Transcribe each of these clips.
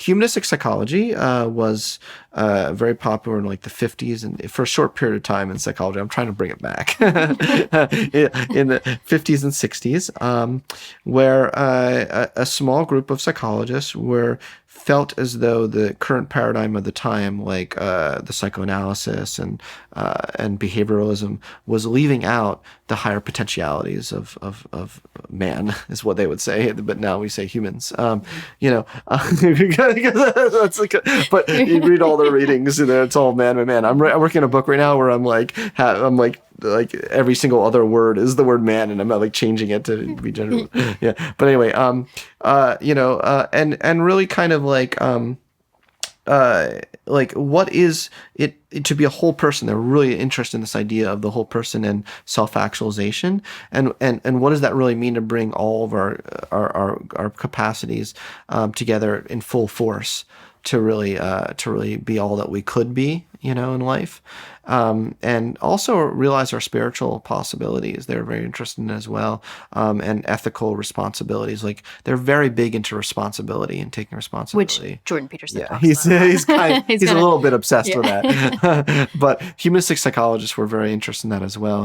humanistic psychology was very popular in like the 50s and for a short period of time in psychology. I'm trying to bring it back in the 50s and 60s, where a small group of psychologists felt as though the current paradigm of the time, like the psychoanalysis and behavioralism, was leaving out the higher potentialities of man, is what they would say. But now we say humans. That's like but you read all the readings, and it's all man. I'm working on a book right now where I'm like every single other word is the word man, and I'm not like changing it to be general. Yeah. But anyway, and really kind of like what is it to be a whole person? They're really interested in this idea of the whole person and self-actualization, and what does that really mean to bring all of our capacities together in full force to really be all that we could be, in life, and also realize our spiritual possibilities. They're very interested in as well, and ethical responsibilities. Like they're very big into responsibility and taking responsibility. Which Jordan Peterson talks he's about. He's a little bit obsessed with that. But humanistic psychologists were very interested in that as well,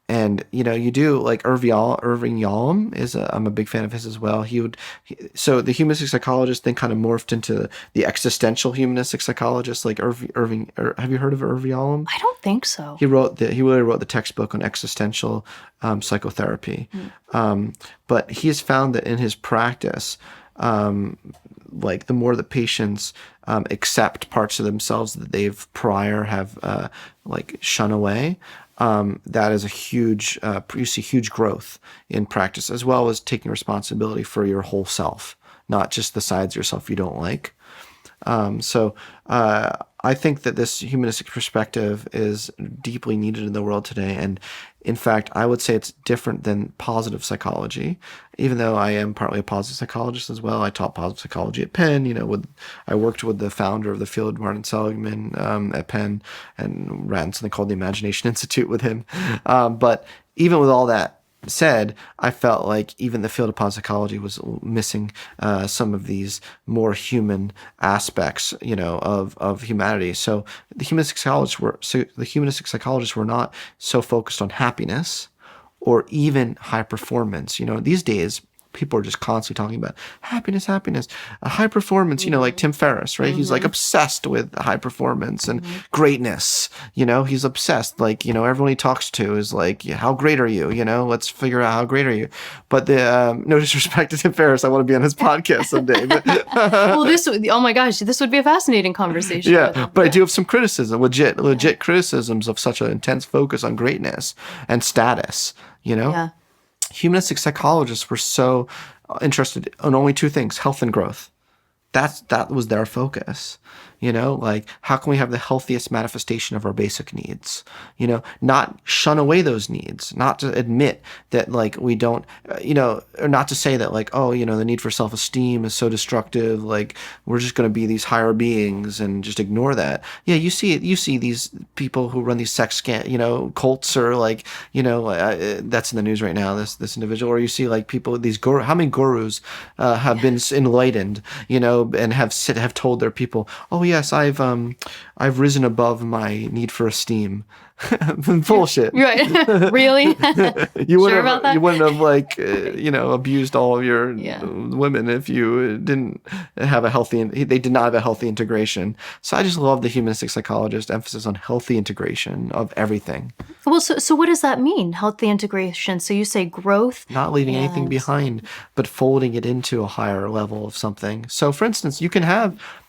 and you do like Irving Yalom is I'm a big fan of his as well. So the humanistic psychologist then kind of morphed into the existential humanistic psychologist, like Irving. Have you heard of Irving Yalom? I don't think so. He really wrote the textbook on existential psychotherapy. But he has found that in his practice, like the more the patients accept parts of themselves that they've prior have like shun away, that is a huge, you see huge growth in practice, as well as taking responsibility for your whole self, not just the sides of yourself you don't like. So I think that this humanistic perspective is deeply needed in the world today. And in fact, I would say it's different than positive psychology, even though I am partly a positive psychologist as well. I taught positive psychology at Penn, I worked with the founder of the field, Martin Seligman, at Penn, and ran something called the Imagination Institute with him. But even with all that said, I felt like even the field of positive psychology was missing some of these more human aspects, of humanity. So the humanistic psychologists were not so focused on happiness or even high performance. These days people are just constantly talking about happiness, high performance, like Tim Ferriss, right? He's like obsessed with high performance and greatness, he's obsessed. Like, everyone he talks to is like, how great are you? Let's figure out how great are you? But no disrespect to Tim Ferriss, I want to be on his podcast someday. But well, oh my gosh, this would be a fascinating conversation. Yeah, but I do have some criticism, legit criticisms of such an intense focus on greatness and status, Yeah. Humanistic psychologists were so interested in only two things: health and growth. That was their focus. Like how can we have the healthiest manifestation of our basic needs? Not shun away those needs, not to admit that like we don't, or not to say that like, the need for self-esteem is so destructive. Like we're just going to be these higher beings and just ignore that. Yeah, you see these people who run these sex cults, or like, that's in the news right now. This individual, or you see like people, these how many gurus have been enlightened, and have told their people, oh yes, I've risen above my need for esteem. Bullshit. Right. Really? You wouldn't have like abused all of your women if you didn't have they did not have a healthy integration. So I just love the humanistic psychologist emphasis on healthy integration of everything. Well, so what does that mean? Healthy integration. So you say growth, not leaving anything behind, but folding it into a higher level of something. So for instance,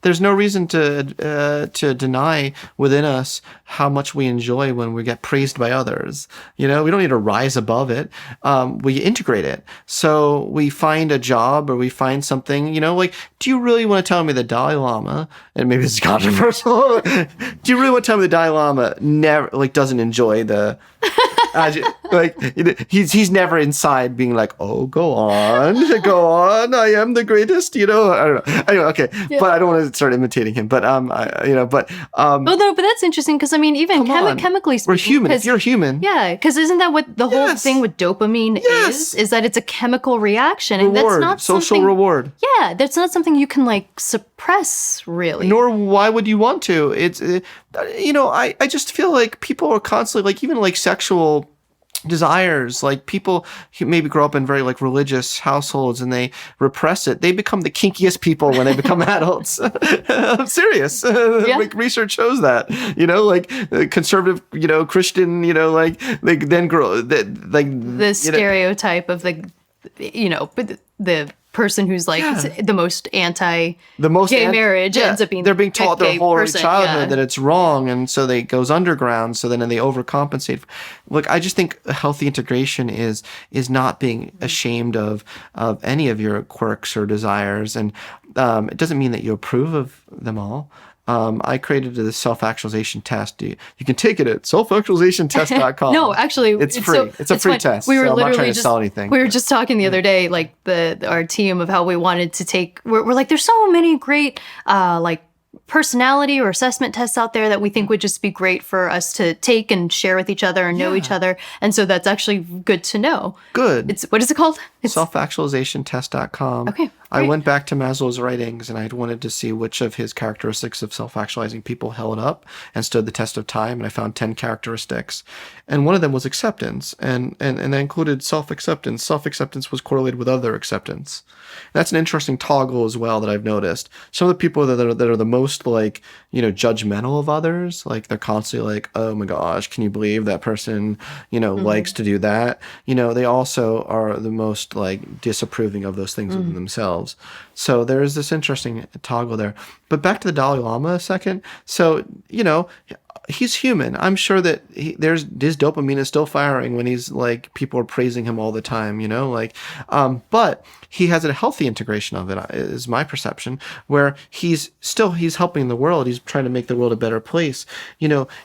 there's no reason to deny within us how much we enjoy when we get praised by others. We don't need to rise above it. We integrate it. So we find a job or we find something, like, do you really want to tell me the Dalai Lama, and maybe this is controversial, do you really want to tell me the Dalai Lama never, like, doesn't enjoy the Like he's never inside being like, oh, go on, I am the greatest. I don't know. Anyway, okay, but I don't want to start imitating him. But Oh no, but that's interesting because I mean, even chemically speaking, we're human. If you're human, yeah, because isn't that what the whole thing with dopamine is? Is that it's a chemical reaction, and reward, that's not social reward. Yeah, that's not something you can like suppress, really. Nor why would you want to? I just feel like people are constantly like even like sexual desires, like people who maybe grow up in very like religious households and they repress it, they become the kinkiest people when they become adults. I'm serious. Like research shows that, like conservative, Christian, like they then grow that like the stereotype of the person who's like the most gay marriage ends up being they're being taught their whole childhood that it's wrong, and so they goes underground, so then they overcompensate. Look, I just think a healthy integration is not being ashamed of any of your quirks or desires, and it doesn't mean that you approve of them all. I created the self-actualization test. You can take it at selfactualizationtest.com. No, actually, it's free. It's a free test. We were so literally I'm not trying to sell anything. We were just talking the other day, like our team, of how we wanted to take. We're like, there's so many great like personality or assessment tests out there that we think would just be great for us to take and share with each other and know each other. And so that's actually good to know. Good. What is it called? Selfactualizationtest.com. Okay. I went back to Maslow's writings and I wanted to see which of his characteristics of self-actualizing people held up and stood the test of time. And I found 10 characteristics. And one of them was acceptance. And I included self-acceptance. Self-acceptance was correlated with other acceptance. That's an interesting toggle as well that I've noticed. Some of the people that are the most like, judgmental of others, like they're constantly like, oh my gosh, can you believe that person, likes to do that? They also are the most like disapproving of those things within themselves. So there's this interesting toggle there. But back to the Dalai Lama a second. So, he's human. I'm sure that his dopamine is still firing when he's like, people are praising him all the time, but he has a healthy integration of it, is my perception, where he's helping the world. He's trying to make the world a better place.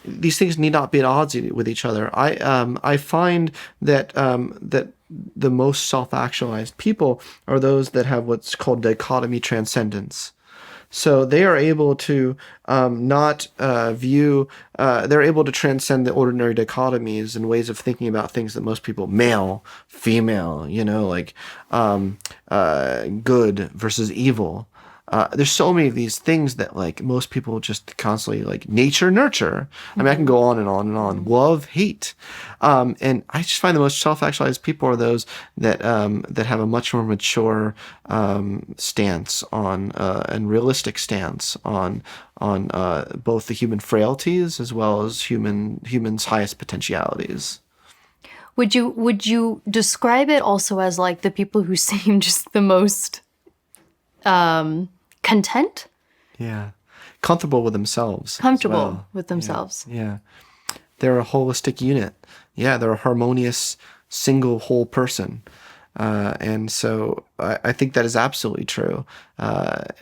These things need not be at odds with each other. I find that, that the most self-actualized people are those that have what's called dichotomy transcendence. So they are able to they're able to transcend the ordinary dichotomies and ways of thinking about things that most people, male, female, like good versus evil. There's so many of these things that like most people just constantly like nature, nurture. I mean, I can go on and on and on. Love, hate. And I just find the most self-actualized people are those that have a much more mature stance on and realistic stance on both the human frailties as well as humans' highest potentialities. Would you describe it also as like the people who seem just the most content? Yeah. Comfortable with themselves. With themselves. Yeah. They're a holistic unit. Yeah, they're a harmonious, single, whole person. And so I think that is absolutely true. I've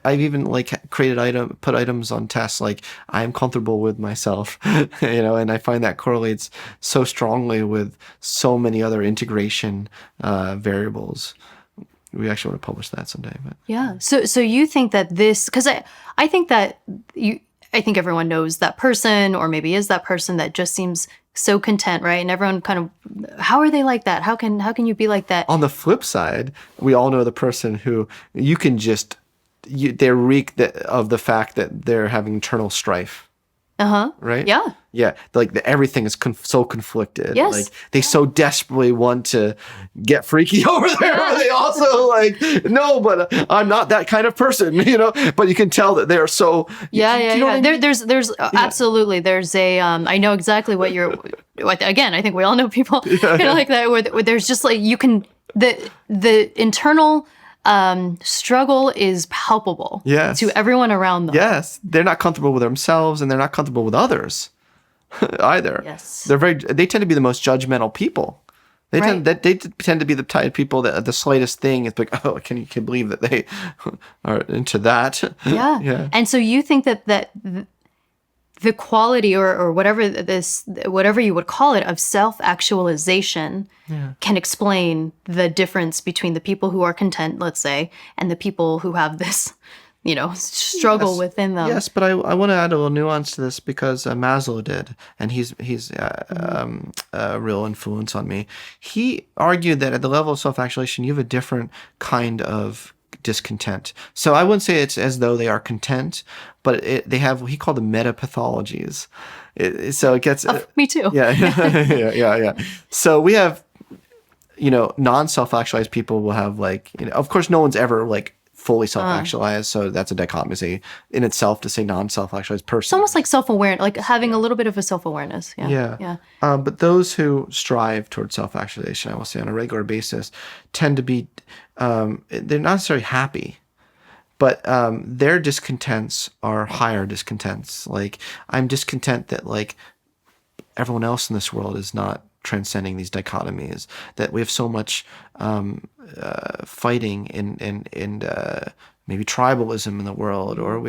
even like put items on tests like I am comfortable with myself, and I find that correlates so strongly with so many other integration variables. We actually want to publish that someday. But yeah. So you think that because I think that I think everyone knows that person, or maybe is that person that just seems so content, right? And everyone kind of, how are they like that? How can you be like that? On the flip side, we all know the person who you can they reek of the fact that they're having internal strife. Right? Yeah. Yeah. Like everything is so conflicted. Yes. Like they so desperately want to get freaky over there. Yeah. They also like, no, but I'm not that kind of person, but you can tell that they're so. Yeah. There's absolutely, there's a, I know exactly what again, I think we all know people like that, where there's just like, the internal struggle is palpable to everyone around them. Yes. They're not comfortable with themselves and they're not comfortable with others either. Yes. They tend to be the most judgmental people. They tend to be the type of people that the slightest thing is like, oh, can you believe that they are into that? Yeah. And so you think that the quality or whatever you would call it of self-actualization can explain the difference between the people who are content, let's say, and the people who have this, struggle within them. Yes, but I want to add a little nuance to this because Maslow did, and he's a real influence on me. He argued that at the level of self-actualization, you have a different kind of discontent. So I wouldn't say it's as though they are content, but they have what he called the meta-pathologies. So it gets... me too. Yeah, yeah. So we have, non-self-actualized people will have of course, no one's ever fully self-actualized, so that's a dichotomy in itself to say non-self-actualized person. It's almost like self-awareness, like having a little bit of a self-awareness. Yeah. But those who strive towards self-actualization, I will say on a regular basis, tend to be, they're not necessarily happy, but their discontents are higher discontents. Like, I'm discontent that everyone else in this world is not transcending these dichotomies, that we have so much fighting and maybe tribalism in the world, or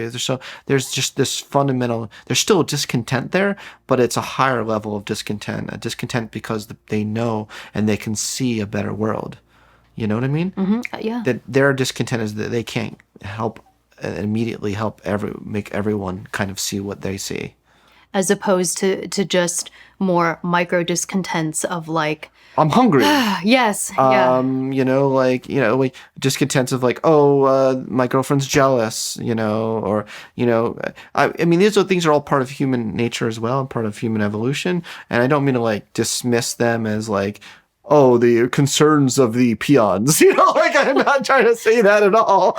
there's just this fundamental, there's still discontent there, but it's a higher level of discontent, a discontent because they know and they can see a better world. You know what I mean? Mm-hmm. Yeah. That their discontent is that they can't immediately help make everyone kind of see what they see. As opposed to just more micro discontents of I'm hungry. Yes. Discontents of my girlfriend's jealous, or, I mean, these things are all part of human nature as well, and part of human evolution. And I don't mean to dismiss them as the concerns of the peons, I'm not trying to say that at all.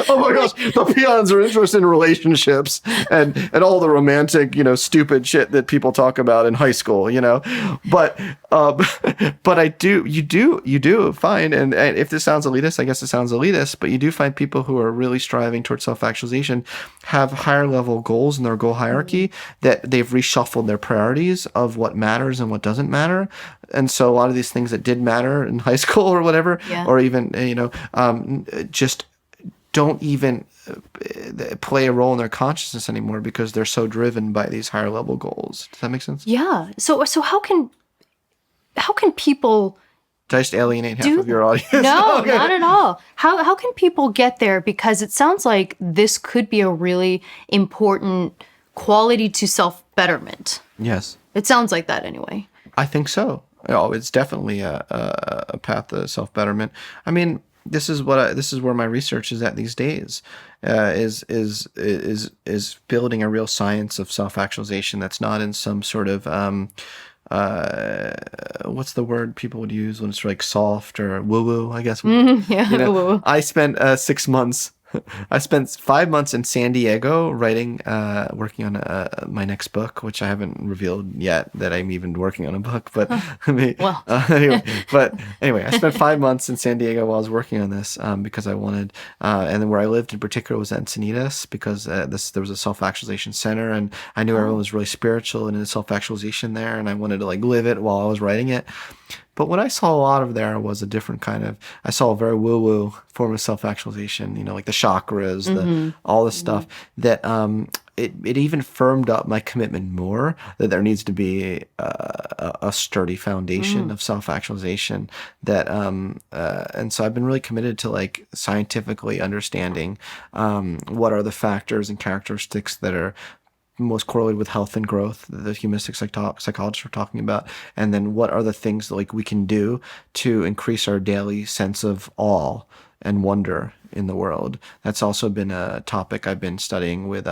Oh my gosh, the peons are interested in relationships and all the romantic, stupid shit that people talk about in high school, But you do find, and if this sounds elitist, I guess it sounds elitist, but you do find people who are really striving towards self-actualization have higher level goals in their goal hierarchy, that they've reshuffled their priorities of what matters and what doesn't matter. And so a lot of these things that did matter in high school or whatever, or even, just don't even play a role in their consciousness anymore because they're so driven by these higher level goals. Does that make sense? Yeah. So how can people... Did I just alienate half of your audience? No, okay. Not at all. How can people get there? Because it sounds like this could be a really important quality to self-betterment. Yes. It sounds like that anyway. I think so. Oh, it's definitely a path to self-betterment. I mean, this is where my research is at these days, is building a real science of self-actualization that's not in some sort of what's the word people would use when it's soft or woo-woo, I guess. Woo-woo. I spent 6 months. I spent 5 months in San Diego working on my next book, which I haven't revealed yet that I'm even working on a book. But anyway, I spent 5 months in San Diego while I was working on this because I wanted, and then where I lived in particular was Encinitas, because there was a self-actualization center, and I knew everyone was really spiritual and in self-actualization there, and I wanted to live it while I was writing it. But what I saw a lot of there was a different kind of, I saw a very woo-woo form of self-actualization, like the chakras, all this stuff, that it even firmed up my commitment more that there needs to be a sturdy foundation of self-actualization, that and so I've been really committed to scientifically understanding what are the factors and characteristics that are most correlated with health and growth, the humanistic psychologists are talking about, and then what are the things that we can do to increase our daily sense of awe and wonder in the world. That's also been a topic I've been studying with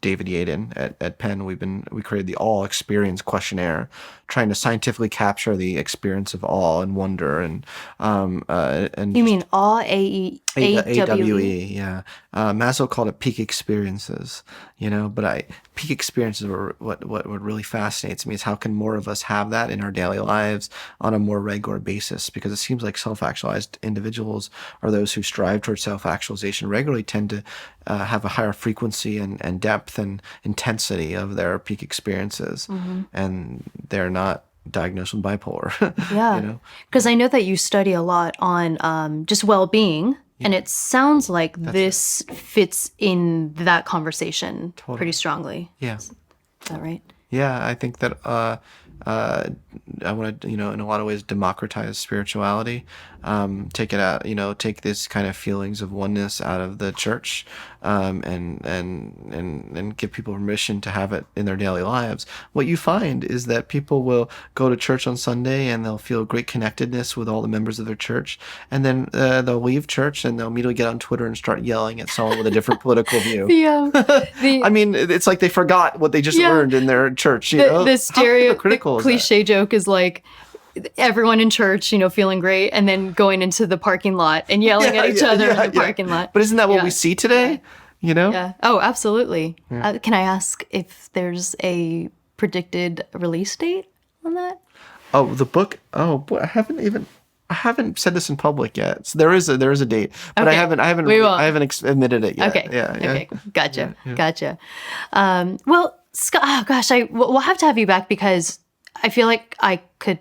David Yaden at Penn. We created the Awe Experience Questionnaire, trying to scientifically capture the experience of awe and wonder and you mean awe, AWE? Yeah. Maslow called it peak experiences, but peak experiences are what really fascinates me, is how can more of us have that in our daily lives on a more regular basis, because it seems like self-actualized individuals, or those who strive towards self-actualization regularly, tend to have a higher frequency and depth and intensity of their peak experiences, and they're not diagnosed with bipolar. Yeah, because I know that you study a lot on just well-being. And it sounds like this fits in that conversation pretty strongly. Yeah. Is that right? Yeah, I think that I want to, in a lot of ways, democratize spirituality. Take it out, take this kind of feelings of oneness out of the church, and give people permission to have it in their daily lives. What you find is that people will go to church on Sunday and they'll feel great connectedness with all the members of their church, and then they'll leave church and they'll immediately get on Twitter and start yelling at someone with a different political view. I mean, it's like they forgot what they just learned in their church. The cliche joke is like everyone in church, feeling great, and then going into the parking lot and yelling at each other in the parking lot. But isn't that what we see today? Yeah. Oh, absolutely. Can I ask if there's a predicted release date on that? Oh, the book. Oh, boy, I haven't said this in public yet. So there is a date, but I haven't admitted it yet. Okay. Okay. Gotcha. Well, Scott, oh gosh, we'll have to have you back because I feel like I could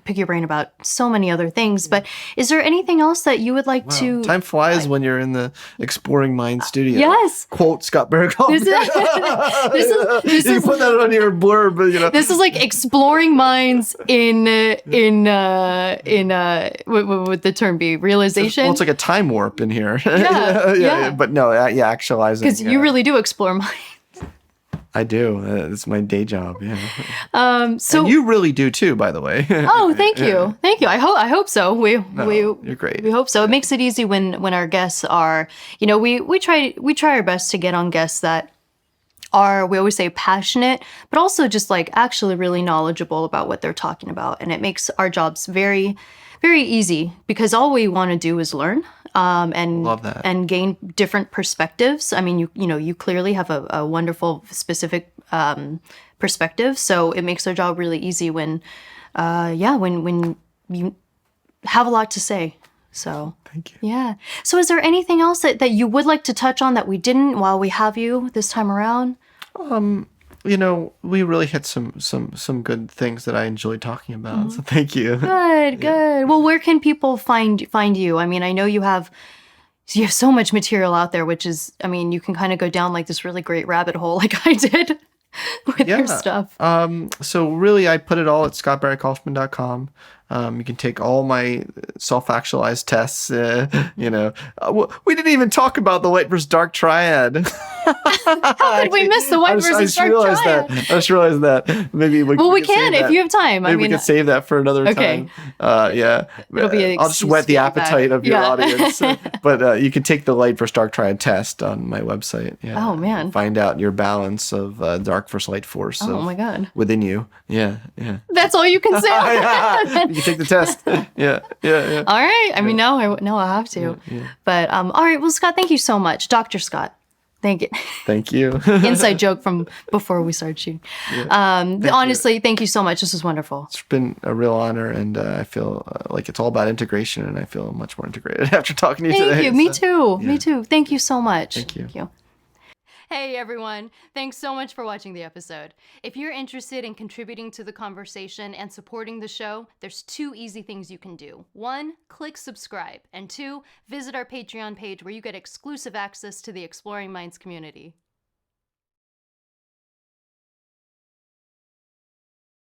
pick your brain about so many other things, but is there anything else that you would like to... Time flies when you're in the Exploring Mind studio. Yes. Quote Scott Barrett Kaufman. This You put that on your blurb, This is like Exploring Minds in what would the term be? Realization? Well, it's like a time warp in here. Yeah. But no, actualizing. Because you really do explore minds. I do. It's my day job. Yeah. So and you really do too, by the way. Oh, thank you. Thank you. I hope so. You're great. We hope so. It makes it easy when our guests are, we try our best to get on guests that are, we always say, passionate, but also just like actually really knowledgeable about what they're talking about, and it makes our jobs very, very easy because all we want to do is learn. Love that. And gain different perspectives. I mean, you clearly have a wonderful specific perspective, so it makes our job really easy when you have a lot to say. So thank you. Yeah. So is there anything else that you would like to touch on that we didn't while we have you this time around? We really hit some good things that I enjoyed talking about. So thank you. Good. Well, where can people find you? I mean, I know you have so much material out there, which is, I mean, you can kind of go down like this really great rabbit hole like I did with your stuff. So really, I put it all at scottbarrykaufman.com. You can take all my self-actualized tests. We didn't even talk about the light versus dark triad. How did we miss the white versus dark triad? I just realized that. Maybe we can if you have time. Maybe we can save that for another time. Yeah. It'll be I'll just whet the appetite of your audience. But you can take the light versus dark triad test on my website. Yeah. Oh, man. Find out your balance of dark versus light force. Oh, my God. Within you. Yeah. That's all you can say? You take the test. Yeah. All right. I mean, now I have to. Yeah. But all right. Well, Scott, thank you so much, Dr. Scott. Thank you. Thank you. Inside joke from before we started shooting. Honestly, thank you so much. This was wonderful. It's been a real honor, and I feel like it's all about integration, and I feel much more integrated after talking to you today. Thank you. Me too. Me too. Thank you so much. Thank you. Hey everyone, thanks so much for watching the episode. If you're interested in contributing to the conversation and supporting the show, there's 2 easy things you can do. 1, click subscribe, and 2, visit our Patreon page where you get exclusive access to the Exploring Minds community.